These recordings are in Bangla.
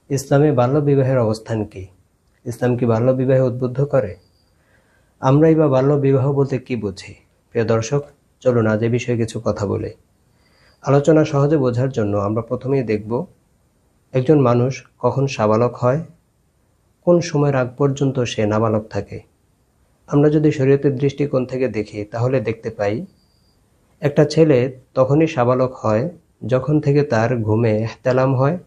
ইসলামে বাল্যবিবাহের অবস্থান কি? ইসলাম কি বাল্যবিবাহে উদ্বুদ্ধ করে? আমরাই বা বাল্যবিবাহ বলতে কি বুঝি? প্রিয় দর্শক, চলুন আজ এ বিষয়ে কিছু কথা বলি। আলোচনা সহজে বোঝার জন্য আমরা প্রথমেই দেখব একজন মানুষ কখন সাবালক হয়, কোন সময়ের আগ পর্যন্ত সে নাবালক থাকে। আমরা যদি শরীয়তের দৃষ্টিকোণ থেকে দেখি তাহলে দেখতে পাই একটা ছেলে তখনই সাবালক হয় যখন থেকে তার ঘুমে ইহতিলাম হয়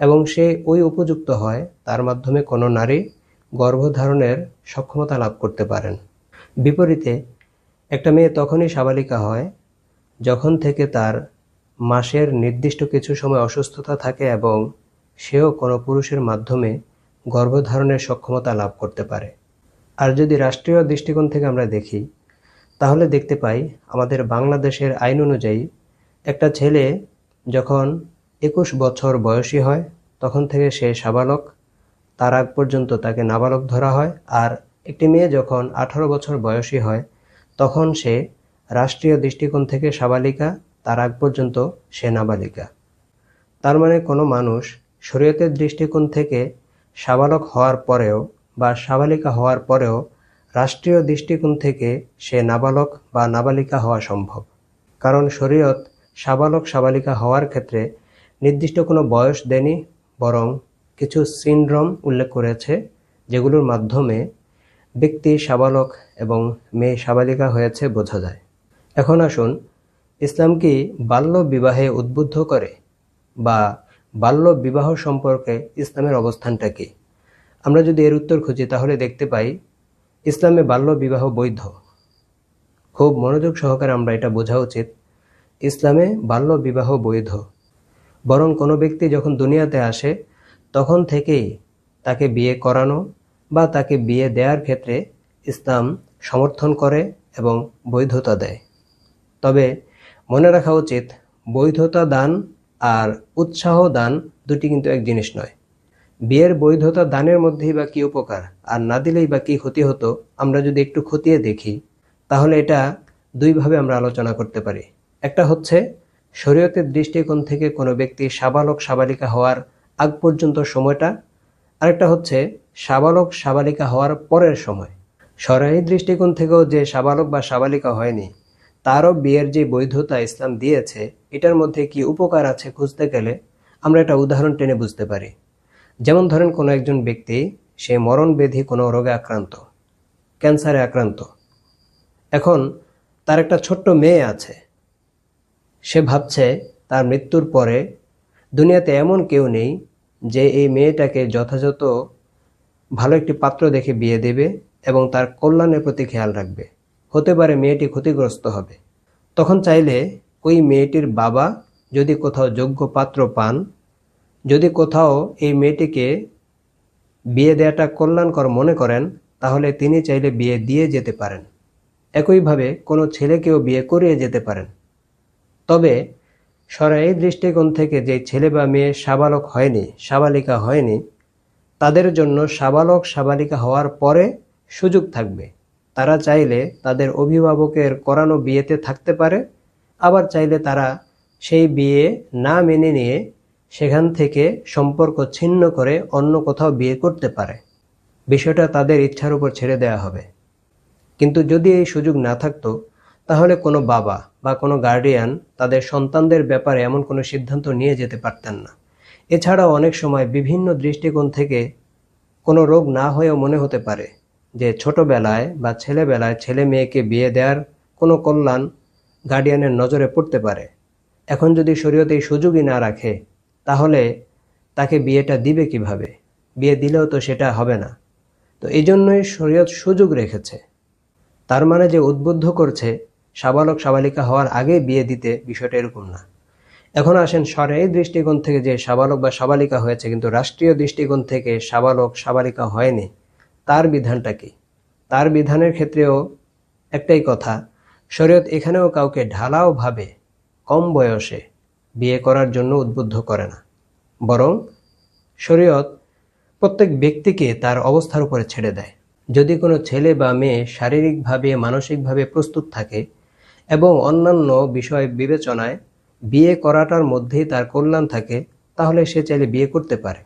এবং সে ওই উপযুক্ত হয় তার মাধ্যমে কোনো নারী গর্ভধারণের সক্ষমতা লাভ করতে পারেন। বিপরীতে একটা মেয়ে তখনই সাবালিকা হয় যখন থেকে তার মাসের নির্দিষ্ট কিছু সময় অসুস্থতা থাকে এবং সেও কোনো পুরুষের মাধ্যমে গর্ভধারণের সক্ষমতা লাভ করতে পারে। আর যদি রাষ্ট্রীয় দৃষ্টিকোণ থেকে আমরা দেখি তাহলে দেখতে পাই আমাদের বাংলাদেশের আইন অনুযায়ী একটা ছেলে যখন 21 বছর বয়সী হয় তখন থেকে সে সাবালক, তার আগ পর্যন্ত তাকে নাবালক ধরা হয়। আর একটি মেয়ে যখন 18 বছর বয়সী হয় তখন সে রাষ্ট্রীয় দৃষ্টিকোণ থেকে সাবালিকা, তার আগ পর্যন্ত সে নাবালিকা। তার মানে কোনো মানুষ শরীয়তের দৃষ্টিকোণ থেকে সাবালক হওয়ার পরেও বা সাবালিকা হওয়ার পরেও রাষ্ট্রীয় দৃষ্টিকোণ থেকে সে নাবালক বা নাবালিকা হওয়া সম্ভব। কারণ শরীয়ত সাবালক সাবালিকা হওয়ার ক্ষেত্রে নির্দিষ্ট কোনো বয়স দেয়নি, বরং কিছু সিনড্রোম উল্লেখ করেছে যেগুলোর মাধ্যমে ব্যক্তি সাবালক এবং মেয়ে সাবালিকা হয়েছে বোঝা যায়। এখন আসুন, ইসলাম কি বাল্য বিবাহে উদ্বুদ্ধ করে বা বাল্য বিবাহ সম্পর্কে ইসলামের অবস্থানটা কি? আমরা যদি এর উত্তর খুঁজি তাহলে দেখতে পাই ইসলামে বাল্য বিবাহ বৈধ। খুব মনোযোগ সহকারে আমরা এটা বোঝা উচিত। ইসলামে বাল্য বিবাহ বৈধ, বরং কোনো ব্যক্তি যখন দুনিয়াতে আসে তখন থেকেই তাকে বিয়ে করানো বা তাকে বিয়ে দেওয়ার ক্ষেত্রে ইসলাম সমর্থন করে এবং বৈধতা দেয়। তবে মনে রাখা উচিত, বৈধতা দান আর উৎসাহ দান দুটি কিন্তু এক জিনিস নয়। বিয়ের বৈধতা দানের মধ্যেই বা কী উপকার, আর না দিলেই বা কী ক্ষতি হতো, আমরা যদি একটু খতিয়ে দেখি তাহলে এটা দুইভাবে আমরা আলোচনা করতে পারি। একটা হচ্ছে শরীয়তের দৃষ্টিকোণ থেকে কোনো ব্যক্তি সাবালক সাবালিকা হওয়ার আগ পর্যন্ত সময়টা, আরেকটা হচ্ছে সাবালক সাবালিকা হওয়ার পরের সময়। শরঈ দৃষ্টিকোণ থেকেও যে সাবালক বা সাবালিকা হয়নি তারও বিয়ের যে বৈধতা ইসলাম দিয়েছে, এটার মধ্যে কি উপকার আছে খুঁজতে গেলে আমরা একটা উদাহরণ টেনে বুঝতে পারি। যেমন ধরেন, কোনো একজন ব্যক্তি সে মরণব্যাধি কোনো রোগে আক্রান্ত, ক্যান্সারে আক্রান্ত। এখন তার একটা ছোট্ট মেয়ে আছে। সে ভাবছে তার মৃত্যুর পরে দুনিয়াতে এমন কেউ নেই যে এই মেয়েটাকে যথাযথ ভালো একটি পাত্র দেখে বিয়ে দেবে এবং তার কল্যাণের প্রতি খেয়াল রাখবে। হতে পারে মেয়েটি ক্ষতিগ্রস্ত হবে। তখন চাইলে ওই মেয়েটির বাবা যদি কোথাও যোগ্য পাত্র পান, যদি কোথাও এই মেয়েটিকে বিয়ে দেওয়াটা কল্যাণকর মনে করেন, তাহলে তিনি চাইলে বিয়ে দিয়ে যেতে পারেন। একইভাবে কোনো ছেলেকেও বিয়ে করিয়ে যেতে পারেন। তবে শরঈ দৃষ্টিকোণ থেকে যে ছেলে বা মেয়ে সাবালক হয়নি, সাবালিকা হয়নি, তাদের জন্য সাবালক সাবালিকা হওয়ার পরে সুযোগ থাকবে। তারা চাইলে তাদের অভিভাবকের করানো বিয়েতে থাকতে পারে, আবার চাইলে তারা সেই বিয়ে না মেনে নিয়ে সেখান থেকে সম্পর্ক ছিন্ন করে অন্য কোথাও বিয়ে করতে পারে। বিষয়টা তাদের ইচ্ছার উপর ছেড়ে দেওয়া হবে। কিন্তু যদি এই সুযোগ না থাকতো তাহলে কোনো বাবা বা কোনো গার্ডিয়ান তাদের সন্তানদের ব্যাপারে এমন কোনো সিদ্ধান্ত নিয়ে যেতে পারতেন না। এছাড়াও অনেক সময় বিভিন্ন দৃষ্টিকোণ থেকে কোনো রোগ না হয়েও মনে হতে পারে যে ছোটবেলায় বা ছেলেবেলায় ছেলে মেয়েকে বিয়ে দেওয়ার কোনো কল্যাণ গার্ডিয়ানের নজরে পড়তে পারে। এখন যদি শরীয়ত এই সুযোগই না রাখে তাহলে তাকে বিয়েটা দিবে কিভাবে? বিয়ে দিলেও তো সেটা হবে না। তো এই জন্যই শরীয়ত সুযোগ রেখেছে। তার মানে যে উদ্বুদ্ধ করছে সাবালক সাবালিকা হওয়ার আগে বিয়ে দিতে, বিষয়টা এরকম না। এখন আসেন, শরঈ দৃষ্টিকোণ থেকে যে সাবালক বা সাবালিকা হয়েছে কিন্তু রাষ্ট্রীয় দৃষ্টিকোণ থেকে সাবালক সাবালিকা হয়নি, তার বিধানটা কি? তার বিধানের ক্ষেত্রেও একটাই কথা, শরীয়ত এখানেও কাউকে ঢালাওভাবে কম বয়সে বিয়ে করার জন্য উদ্বুদ্ধ করে না, বরং শরীয়ত প্রত্যেক ব্যক্তিকে তার অবস্থার উপরে ছেড়ে দেয়। যদি কোনো ছেলে বা মেয়ে শারীরিকভাবে মানসিকভাবে প্রস্তুত থাকে এবং অন্যান্য বিষয় বিবেচনায় বিয়ে করাটার মধ্যেই তার কল্যাণ থাকে, তাহলে সে চাইলে বিয়ে করতে পারে।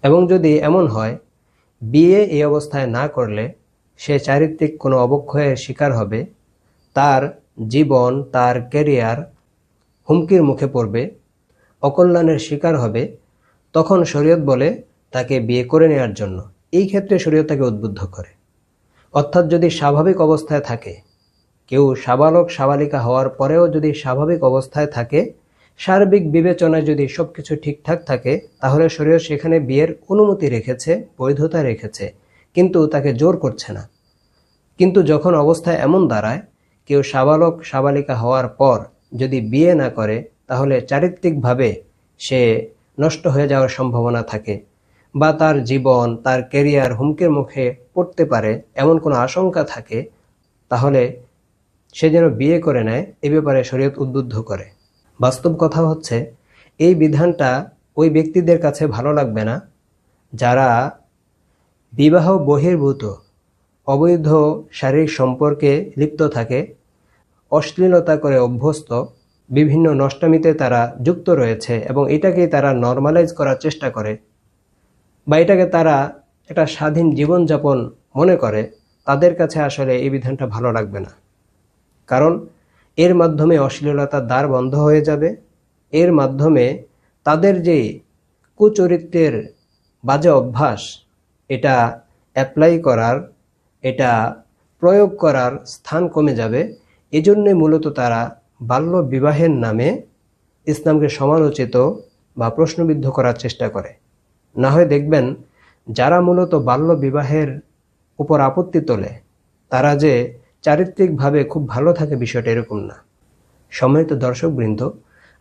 এবং যদি এমন হয় বিয়ে এই অবস্থায় না করলে সে চারিত্রিক কোনো অবক্ষয়ের শিকার হবে, তার জীবন, তার ক্যারিয়ার হুমকির মুখে পড়বে, অকল্যাণের শিকার হবে, তখন শরীয়ত বলে তাকে বিয়ে করে নেওয়ার জন্য। এই ক্ষেত্রে শরীয়ত তাকে উদ্বুদ্ধ করে। অর্থাৎ যদি স্বাভাবিক অবস্থায় থাকে, কেউ সাবালক সাবালিকা হওয়ার পরেও যদি স্বাভাবিক অবস্থায় থাকে, সার্বিক বিবেচনায় যদি সবকিছু ঠিকঠাক থাকে, তাহলে শরীয়ত সেখানে বিয়ের অনুমতি রেখেছে, বৈধতা রেখেছে, কিন্তু তাকে জোর করছে না। কিন্তু যখন অবস্থায় এমন দাঁড়ায়, কেউ সাবালক সাবালিকা হওয়ার পর যদি বিয়ে না করে, তাহলে চারিত্রিকভাবে সে নষ্ট হয়ে যাওয়ার সম্ভাবনা থাকে, বা তার জীবন, তার ক্যারিয়ার হুমকির মুখে পড়তে পারে, এমন কোনো আশঙ্কা থাকে, তাহলে সে যেন বিয়ে করে নেয়, এ ব্যাপারে শরীয়ত উদ্বুদ্ধ করে। বাস্তব কথা হচ্ছে, এই বিধানটা ওই ব্যক্তিদের কাছে ভালো লাগবে না যারা বিবাহ বহির্ভূত অবৈধ শারীরিক সম্পর্কে লিপ্ত থাকে, অশ্লীলতা করে অভ্যস্ত, বিভিন্ন নষ্টামিতে তারা যুক্ত রয়েছে এবং এটাকেই তারা নর্মালাইজ করার চেষ্টা করে, বা এটাকে তারা একটা স্বাধীন জীবনযাপন মনে করে। তাদের কাছে আসলে এই বিধানটা ভালো লাগবে না। কারণ এর মাধ্যমে অশ্লীলতার দ্বার বন্ধ হয়ে যাবে। এর মাধ্যমে তাদের যে কুচরিত্রের বাজে অভ্যাস, এটা অ্যাপ্লাই করার, এটা প্রয়োগ করার স্থান কমে যাবে। এজন্যে মূলত তারা বাল্য বিবাহের নামে ইসলামকে সমালোচিত বা প্রশ্নবিদ্ধ করার চেষ্টা করে। না হয় দেখবেন, যারা মূলত বাল্য বিবাহের উপর আপত্তি তোলে, তারা যে চারিত্রিকভাবে খুব ভালো থাকে বিষয়টা এরকম না। সম্মানিত দর্শকবৃন্দ,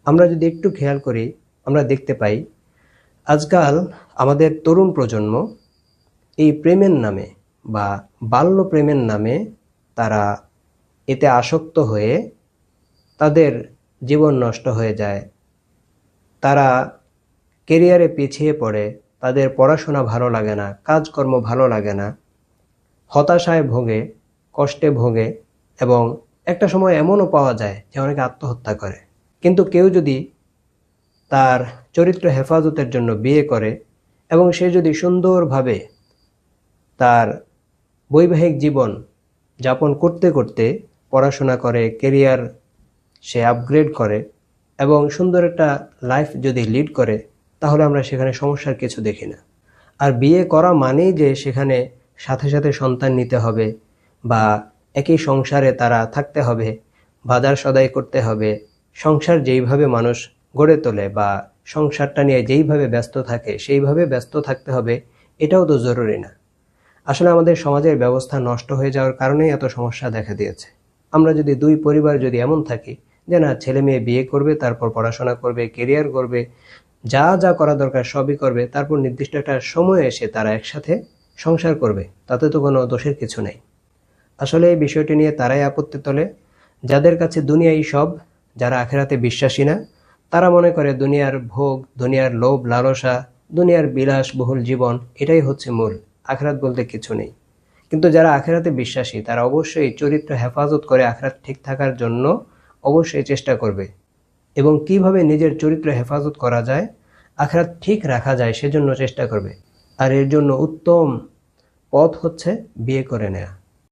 আমরা যদি একটু খেয়াল করি, আমরা দেখতে পাই আজকাল আমাদের তরুণ প্রজন্ম এই প্রেমের নামে বা বাল্য প্রেমের নামে তারা এতে আসক্ত হয়ে তাদের জীবন নষ্ট হয়ে যায়। তারা কেরিয়ারে পিছিয়ে পড়ে, তাদের পড়াশোনা ভালো লাগে না, কাজকর্ম ভালো লাগে না, হতাশায় ভোগে, কষ্টে ভোগে, এবং একটা সময় এমনও পাওয়া যায় যে অনেকে আত্মহত্যা করে। কিন্তু কেউ যদি তার চরিত্র হেফাজতের জন্য বিয়ে করে এবং সে যদি সুন্দরভাবে তার বৈবাহিক জীবন যাপন করতে করতে পড়াশোনা করে, কেরিয়ার সে আপগ্রেড করে এবং সুন্দর একটা লাইফ যদি লিড করে, তাহলে আমরা সেখানে সমস্যার কিছু দেখি না। আর বিয়ে করা মানেই যে সেখানে সাথে সাথে সন্তান নিতে হবে, বা একই সংসারে তারা থাকতে হবে, বাজার সদাই করতে হবে, সংসার যেইভাবে মানুষ গড়ে তোলে বা সংসারটা নিয়ে যেইভাবে ব্যস্ত থাকে সেইভাবে ব্যস্ত থাকতে হবে, এটাও তো জরুরি না। আসলে আমাদের সমাজের ব্যবস্থা নষ্ট হয়ে যাওয়ার কারণেই এত সমস্যা দেখা দিয়েছে। আমরা যদি দুই পরিবার যদি এমন থাকি যে না, ছেলে মেয়ে বিয়ে করবে, তারপর পড়াশোনা করবে, কেরিয়ার করবে, যা যা করা দরকার সবই করবে, তারপর নির্দিষ্ট একটা সময় এসে তারা একসাথে সংসার করবে, তাতে তো কোনো দোষের কিছু নেই। আসলে এই বিষয়টি নিয়ে তারাই আপত্তি তোলে যাদের কাছে দুনিয়াই সব, যারা আখেরাতে বিশ্বাসী না। তারা মনে করে দুনিয়ার ভোগ, দুনিয়ার লোভ লালসা, দুনিয়ার বিলাসবহুল জীবন, এটাই হচ্ছে মূল, আখেরাত বলতে কিছু নেই। কিন্তু যারা আখেরাতে বিশ্বাসী, তারা অবশ্যই চরিত্র হেফাজত করে আখেরাত ঠিক থাকার জন্য অবশ্যই চেষ্টা করবে, এবং কিভাবে নিজের চরিত্র হেফাজত করা যায়, আখেরাত ঠিক রাখা যায়, সেজন্য চেষ্টা করবে। আর এর জন্য উত্তম পথ হচ্ছে বিয়ে করে নেওয়া।